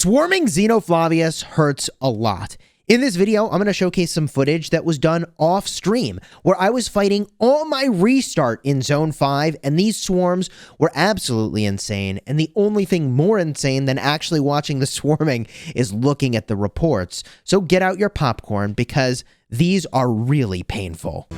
Swarming Xenoflavius hurts a lot. In this video, I'm going to showcase some footage that was done off stream, where I was fighting on my restart in Zone 5, and these swarms were absolutely insane, and the only thing more insane than actually watching the swarming is looking at the reports. So get out your popcorn, because these are really painful.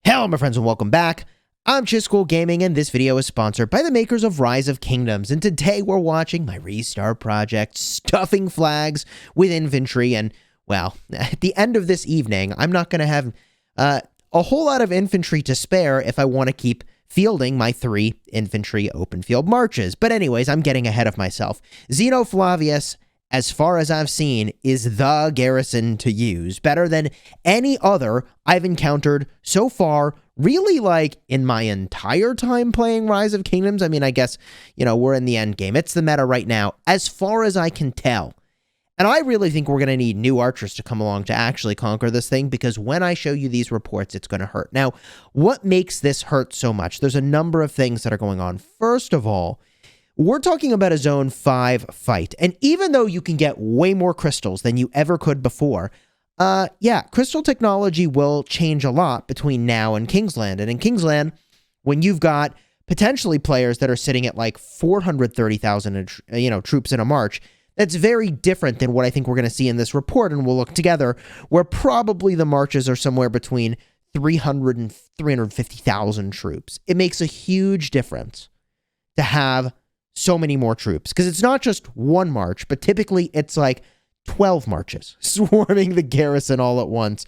Hello, my friends, and welcome back. I'm Chisgule Gaming, and this video is sponsored by the makers of Rise of Kingdoms, and today we're watching my restart project, stuffing flags with infantry, and, well, at the end of this evening, I'm not going to have a whole lot of infantry to spare if I want to keep fielding my 3 infantry open field marches. But anyways, I'm getting ahead of myself. Xenoflavius, as far as I've seen, is the garrison to use. Better than any other I've encountered so far, really, like, in my entire time playing Rise of Kingdoms. I mean, I guess, you know, we're in the end game. It's the meta right now, as far as I can tell. And I really think we're going to need new archers to come along to actually conquer this thing, because when I show you these reports, it's going to hurt. Now, what makes this hurt so much? There's a number of things that are going on. First of all, we're talking about a Zone 5 fight, and even though you can get way more crystals than you ever could before, yeah, crystal technology will change a lot between now and Kingsland. And in Kingsland, when you've got potentially players that are sitting at like 430,000, troops in a march, that's very different than what I think we're going to see in this report, and we'll look together, where probably the marches are somewhere between 300 and 350,000 troops. It makes a huge difference to have so many more troops, because it's not just one march, but typically it's like 12 marches swarming the garrison all at once,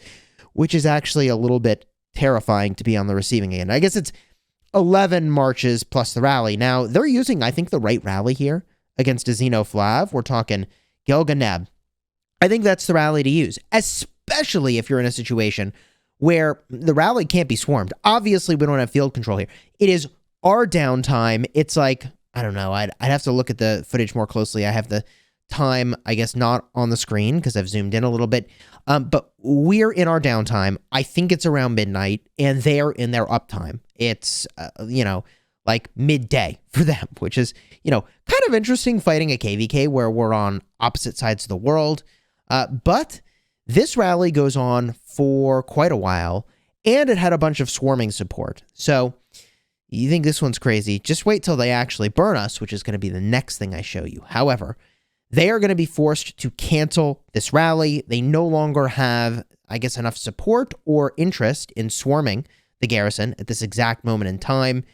which is actually a little bit terrifying to be on the receiving end. I guess it's 11 marches plus the rally. Now, they're using, I think, the right rally here against a Xenoflav. We're talking Gilganeb. I think that's the rally to use, especially if you're in a situation where the rally can't be swarmed. Obviously, we don't have field control here. It is our downtime. It's like, I don't know. I'd have to look at the footage more closely. I have the time, I guess, not on the screen because I've zoomed in a little bit. But we're in our downtime. I think it's around midnight, and they're in their uptime. It's, like midday for them, which is, kind of interesting fighting a KVK where we're on opposite sides of the world. But this rally goes on for quite a while, and it had a bunch of swarming support. So you think this one's crazy? Just wait till they actually burn us, which is going to be the next thing I show you. However, they are going to be forced to cancel this rally. They no longer have, I guess, enough support or interest in swarming the garrison at this exact moment in time,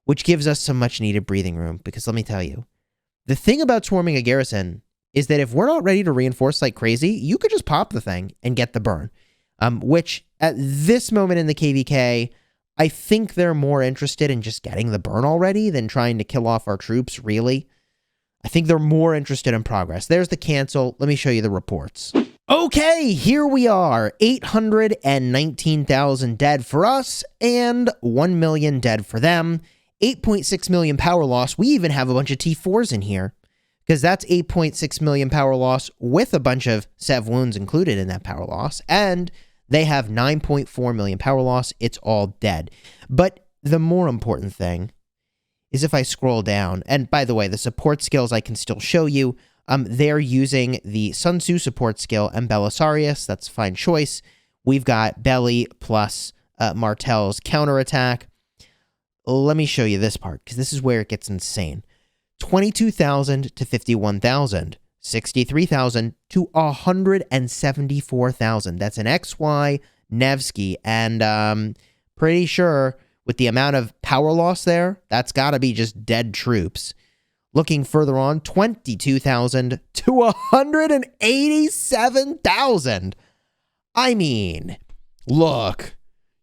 which gives us some much-needed breathing room. Because let me tell you, the thing about swarming a garrison is that if we're not ready to reinforce like crazy, you could just pop the thing and get the burn, which at this moment in the KVK, I think they're more interested in just getting the burn already than trying to kill off our troops, really. I think they're more interested in progress. There's the cancel. Let me show you the reports. Okay, here we are. 819,000 dead for us and 1 million dead for them. 8.6 million power loss. We even have a bunch of T4s in here, because that's 8.6 million power loss with a bunch of Sev wounds included in that power loss. And they have 9.4 million power loss. It's all dead. But the more important thing is if I scroll down, and by the way, the support skills I can still show you. They're using the Sun Tzu support skill and Belisarius. That's a fine choice. We've got Belly plus Martel's counterattack. Let me show you this part, because this is where it gets insane. 22,000 to 51,000. 63,000 to 174,000. That's an XY Nevsky, and pretty sure with the amount of power loss there, that's got to be just dead troops. Looking further on, 22,000 to 187,000. I mean, look,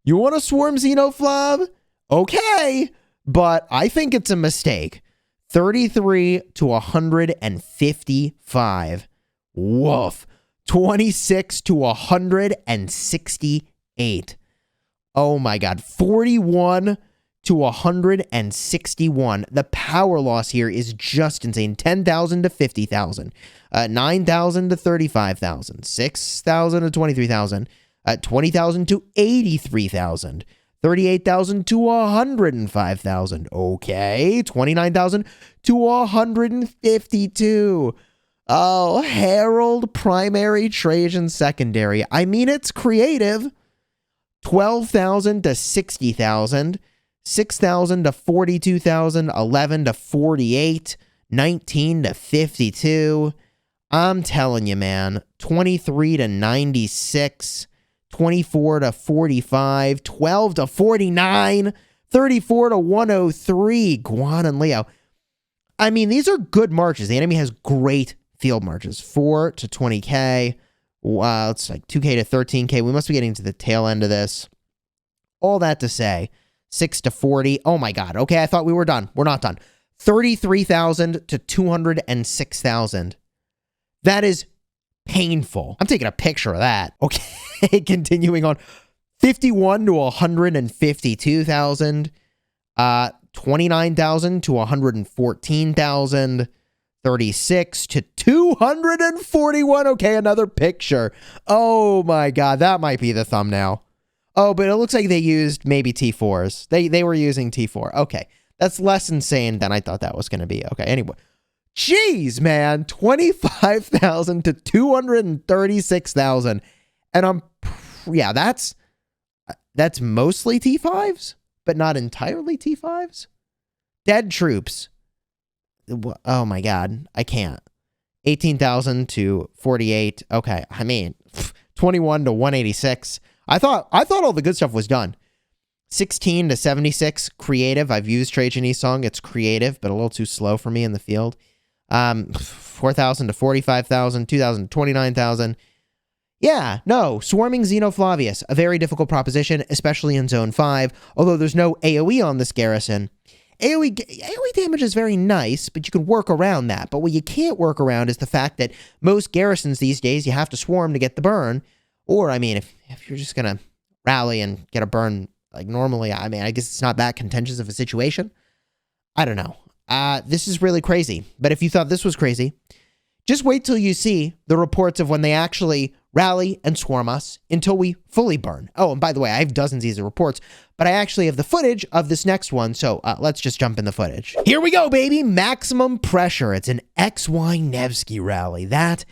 you want to swarm Xenoflav? Okay, but I think it's a mistake. 33 to 155. Woof. 26 to 168. Oh my God. 41 to 161. The power loss here is just insane. 10,000 to 50,000. 9,000 to 35,000. 6,000 to 23,000. 20,000 to 83,000. 38,000 to 105,000. Okay. 29,000 to 152. Oh, Herald primary, Trajan secondary. I mean, it's creative. 12,000 to 60,000. 6,000 to 42,000. 11 to 48. 19 to 52. I'm telling you, man. 23 to 96. 24 to 45, 12 to 49, 34 to 103, Guan and Leo. I mean, these are good marches. The enemy has great field marches. 4 to 20k. Wow, it's like 2k to 13k. We must be getting to the tail end of this. All that to say, 6 to 40. Oh my God. Okay, I thought we were done. We're not done. 33,000 to 206,000. That is painful. I'm taking a picture of that. Okay, continuing on. 51 to 152,000. 29,000 to 114,000. 36 to 241. Okay, another picture. Oh my God, that might be the thumbnail. Oh, but it looks like they used maybe T4s. They were using T4. Okay, that's less insane than I thought that was going to be. Okay, anyway. Jeez, man, 25,000 to 236,000. And yeah, that's mostly T5s, but not entirely T5s. Dead troops. Oh my God, I can't. 18,000 to 48. Okay, I mean, 21 to 186. I thought all the good stuff was done. 16 to 76, creative. I've used Trajan Song. It's creative, but a little too slow for me in the field. 4,000 to 45,000, 2,000 to 29,000. Yeah, no, swarming Xenoflavius, a very difficult proposition, especially in Zone 5, although there's no AoE on this garrison. AoE damage is very nice, but you can work around that. But what you can't work around is the fact that most garrisons these days, you have to swarm to get the burn. Or, I mean, if you're just going to rally and get a burn like normally, I mean, I guess it's not that contentious of a situation. I don't know. This is really crazy. But if you thought this was crazy, just wait till you see the reports of when they actually rally and swarm us until we fully burn. Oh, and by the way, I have dozens of these reports, but I actually have the footage of this next one, so let's just jump in the footage. Here we go, baby! Maximum pressure. It's an XY Nevsky rally. That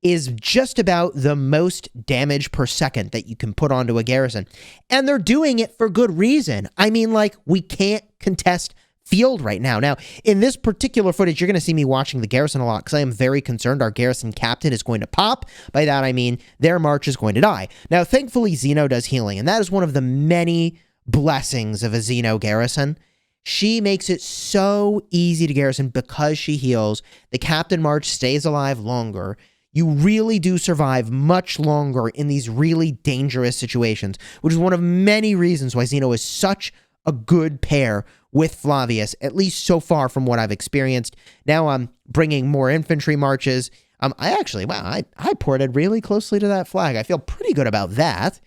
is just about the most damage per second that you can put onto a garrison. And they're doing it for good reason. I mean, like, we can't contest field right now. Now, in this particular footage, you're going to see me watching the garrison a lot because I am very concerned our garrison captain is going to pop. By that, I mean their march is going to die. Now, thankfully, Xeno does healing, and that is one of the many blessings of a Xeno garrison. She makes it so easy to garrison because she heals. The captain march stays alive longer. You really do survive much longer in these really dangerous situations, which is one of many reasons why Xeno is such a good pair with Flavius, at least so far from what I've experienced. Now I'm bringing more infantry marches. I ported really closely to that flag. I feel pretty good about that.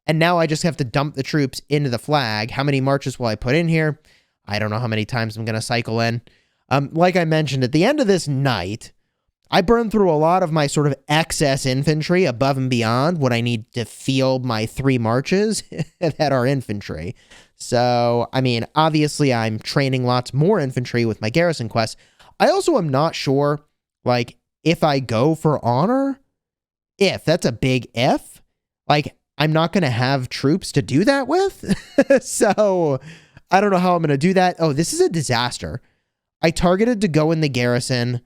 And now I just have to dump the troops into the flag. How many marches will I put in here? I don't know how many times I'm going to cycle in. Like I mentioned, at the end of this night, I burned through a lot of my sort of excess infantry above and beyond what I need to field my 3 marches that are infantry. So, I mean, obviously I'm training lots more infantry with my garrison quests. I also am not sure, like, if I go for honor, that's a big if, like, I'm not going to have troops to do that with. So, I don't know how I'm going to do that. Oh, this is a disaster. I targeted to go in the garrison.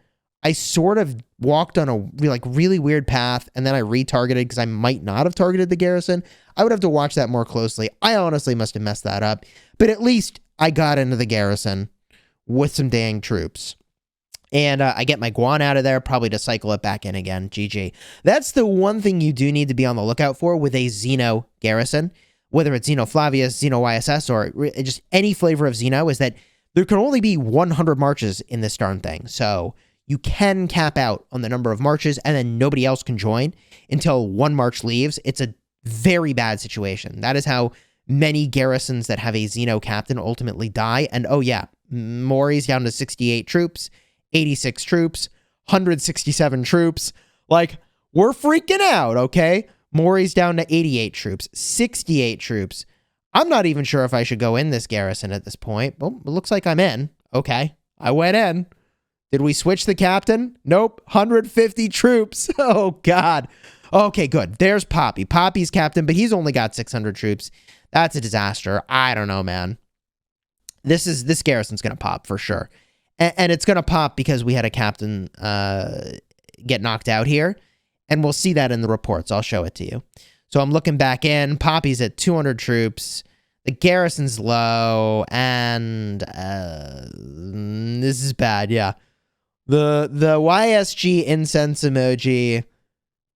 I sort of walked on a really weird path, and then I retargeted because I might not have targeted the garrison. I would have to watch that more closely. I honestly must have messed that up. But at least I got into the garrison with some dang troops. And I get my Guan out of there, probably to cycle it back in again. GG. That's the one thing you do need to be on the lookout for with a Xeno garrison, whether it's Xenoflavius, Xeno YSS, or just any flavor of Xeno, is that there can only be 100 marches in this darn thing. So you can cap out on the number of marches, and then nobody else can join until one march leaves. It's a very bad situation. That is how many garrisons that have a Xeno captain ultimately die. And oh yeah, Mori's down to 68 troops, 86 troops, 167 troops. Like, we're freaking out, okay? Mori's down to 88 troops, 68 troops. I'm not even sure if I should go in this garrison at this point. Well, it looks like I'm in. Okay, I went in. Did we switch the captain? Nope. 150 troops. Oh, God. Okay, good. There's Poppy. Poppy's captain, but he's only got 600 troops. That's a disaster. I don't know, man. This garrison's going to pop for sure. And it's going to pop because we had a captain get knocked out here. And we'll see that in the reports. I'll show it to you. So I'm looking back in. Poppy's at 200 troops. The garrison's low. And this is bad, yeah. The YSG incense emoji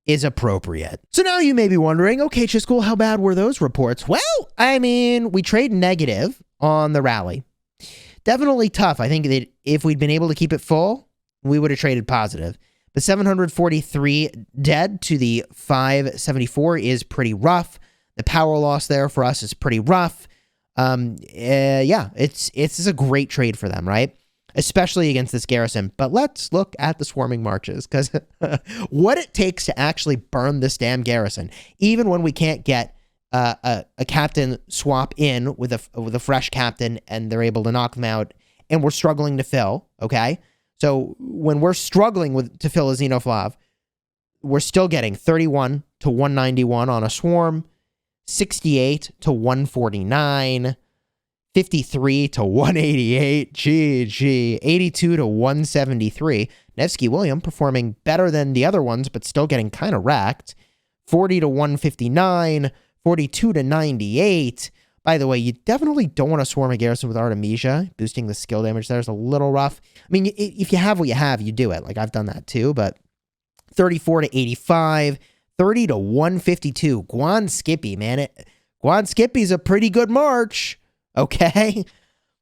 is appropriate. So now you may be wondering, okay, Chisgule, how bad were those reports? Well, I mean, we trade negative on the rally. Definitely tough. I think that if we'd been able to keep it full, we would have traded positive. The 743 dead to the 574 is pretty rough. The power loss there for us is pretty rough. Yeah, it's a great trade for them, right? Especially against this garrison. But let's look at the swarming marches, because what it takes to actually burn this damn garrison, even when we can't get a captain swap in with a fresh captain and they're able to knock them out, and we're struggling to fill, okay? So when we're struggling to fill a Xenoflav, we're still getting 31 to 191 on a swarm, 68 to 149, 53 to 188, GG, 82 to 173. Nevsky William performing better than the other ones, but still getting kind of wrecked. 40 to 159, 42 to 98. By the way, you definitely don't want to swarm a garrison with Artemisia. Boosting the skill damage there is a little rough. I mean, if you have what you have, you do it. Like, I've done that too, but 34 to 85, 30 to 152. Guan Skippy, man. Guan Skippy's a pretty good march. Okay.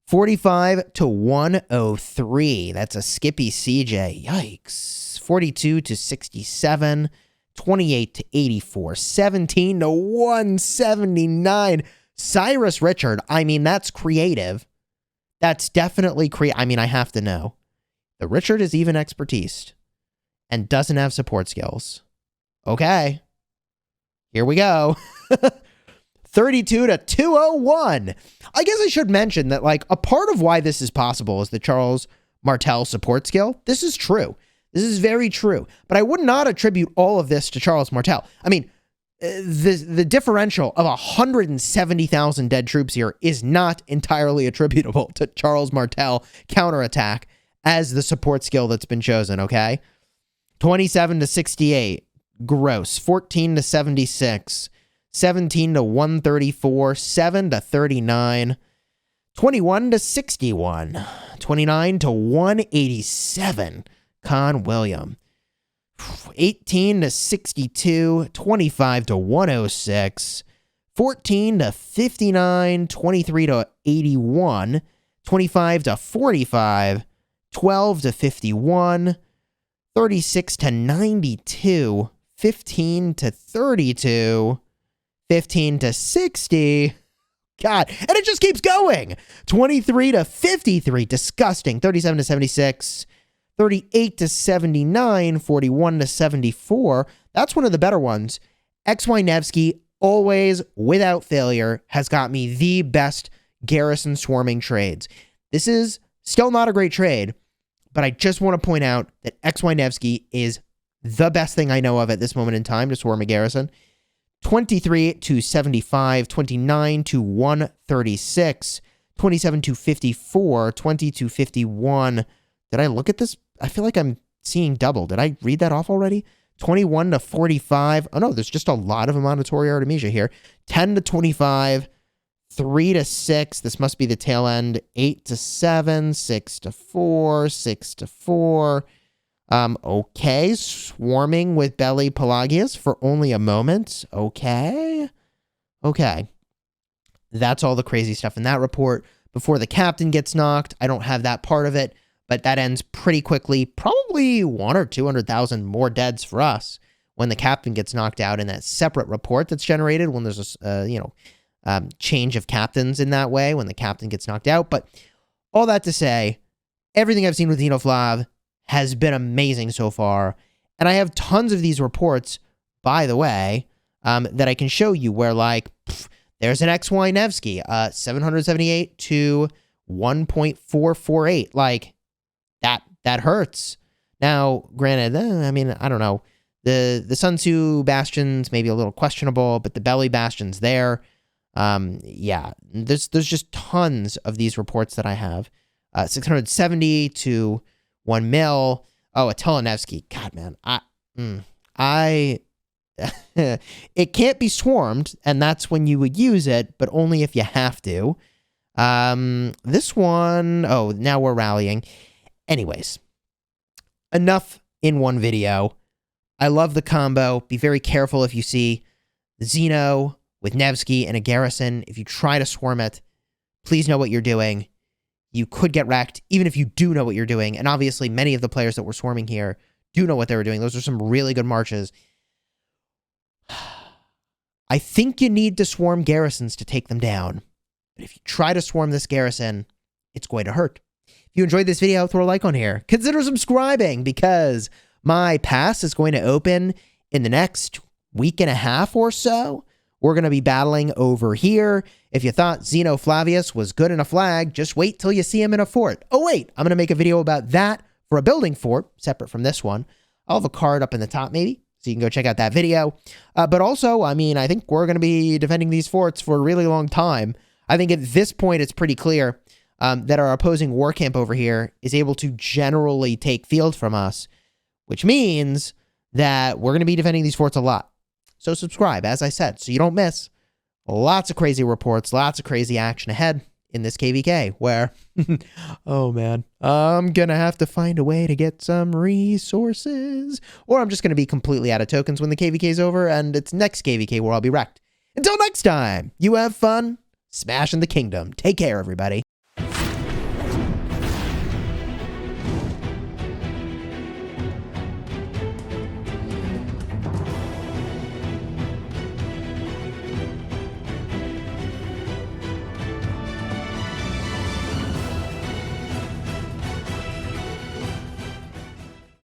45 to 103. That's a Skippy CJ. Yikes. 42 to 67. 28 to 84. 17 to 179. Cyrus Richard. I mean, that's creative. That's definitely creative. I mean, I have to know. The Richard is even expertise and doesn't have support skills. Okay. Here we go. 32 to 201. I guess I should mention that, like, a part of why this is possible is the Charles Martel support skill. This is true. This is very true. But I would not attribute all of this to Charles Martel. I mean, the differential of 170,000 dead troops here is not entirely attributable to Charles Martel counterattack as the support skill that's been chosen, okay? 27 to 68. Gross. 14 to 76. 17 to 134. 7 to 39. 21 to 61. 29 to 187. Con William. 18 to 62, 25 to 106, 14 to 59, 23 to 81, 25 to 45, 12 to 51, 36 to 92, 15 to 32, 15 to 60. God, and it just keeps going. 23 to 53, disgusting. 37 to 76. 38 to 79, 41 to 74. That's one of the better ones. XY Nevsky, always, without failure, has got me the best garrison swarming trades. This is still not a great trade, but I just want to point out that XY Nevsky is the best thing I know of at this moment in time to swarm a garrison. 23 to 75, 29 to 136, 27 to 54, 20 to 51. Did I look at this? I feel like I'm seeing double. Did I read that off already? 21 to 45. Oh, no, there's just a lot of Amonitory Artemisia here. 10 to 25. 3 to 6. This must be the tail end. 8 to 7. 6 to 4. 6 to 4. Okay. Swarming with Belly Pelagius for only a moment. Okay. Okay. That's all the crazy stuff in that report. Before the captain gets knocked, I don't have that part of it. But that ends pretty quickly. Probably 100,000 or 200,000 more deads for us when the captain gets knocked out in that separate report that's generated when there's a change of captains in that way when the captain gets knocked out. But all that to say, everything I've seen with Xenoflav has been amazing so far. And I have tons of these reports, by the way, that I can show you where, like, There's an XY Nevsky, 778 to 1.448. Like, that hurts. Now, granted, I mean, I don't know. The Sun Tzu Bastion's maybe a little questionable, but the Belly Bastion's there. Yeah, there's just tons of these reports that I have. 670 to 1 mil. Oh, Attila Nevsky. God, man. It can't be swarmed, and that's when you would use it, but only if you have to. This one, oh, now we're rallying. Anyways, enough in one video. I love the combo. Be very careful if you see Xeno with Nevsky and a garrison. If you try to swarm it, please know what you're doing. You could get wrecked, even if you do know what you're doing. And obviously, many of the players that were swarming here do know what they were doing. Those are some really good marches. I think you need to swarm garrisons to take them down. But if you try to swarm this garrison, it's going to hurt. If you enjoyed this video, throw a like on here. Consider subscribing because my pass is going to open in the next week and a half or so. We're going to be battling over here. If you thought Zeno Flavius was good in a flag, just wait till you see him in a fort. Oh, wait, I'm going to make a video about that for a building fort, separate from this one. I'll have a card up in the top, maybe, so you can go check out that video. But also, I mean, I think we're going to be defending these forts for a really long time. I think at this point, it's pretty clear that our opposing war camp over here is able to generally take field from us, which means that we're going to be defending these forts a lot. So subscribe, as I said, so you don't miss lots of crazy reports, lots of crazy action ahead in this KVK, where, oh man, I'm going to have to find a way to get some resources, or I'm just going to be completely out of tokens when the KVK is over, and it's next KVK where I'll be wrecked. Until next time, you have fun smashing the kingdom. Take care, everybody.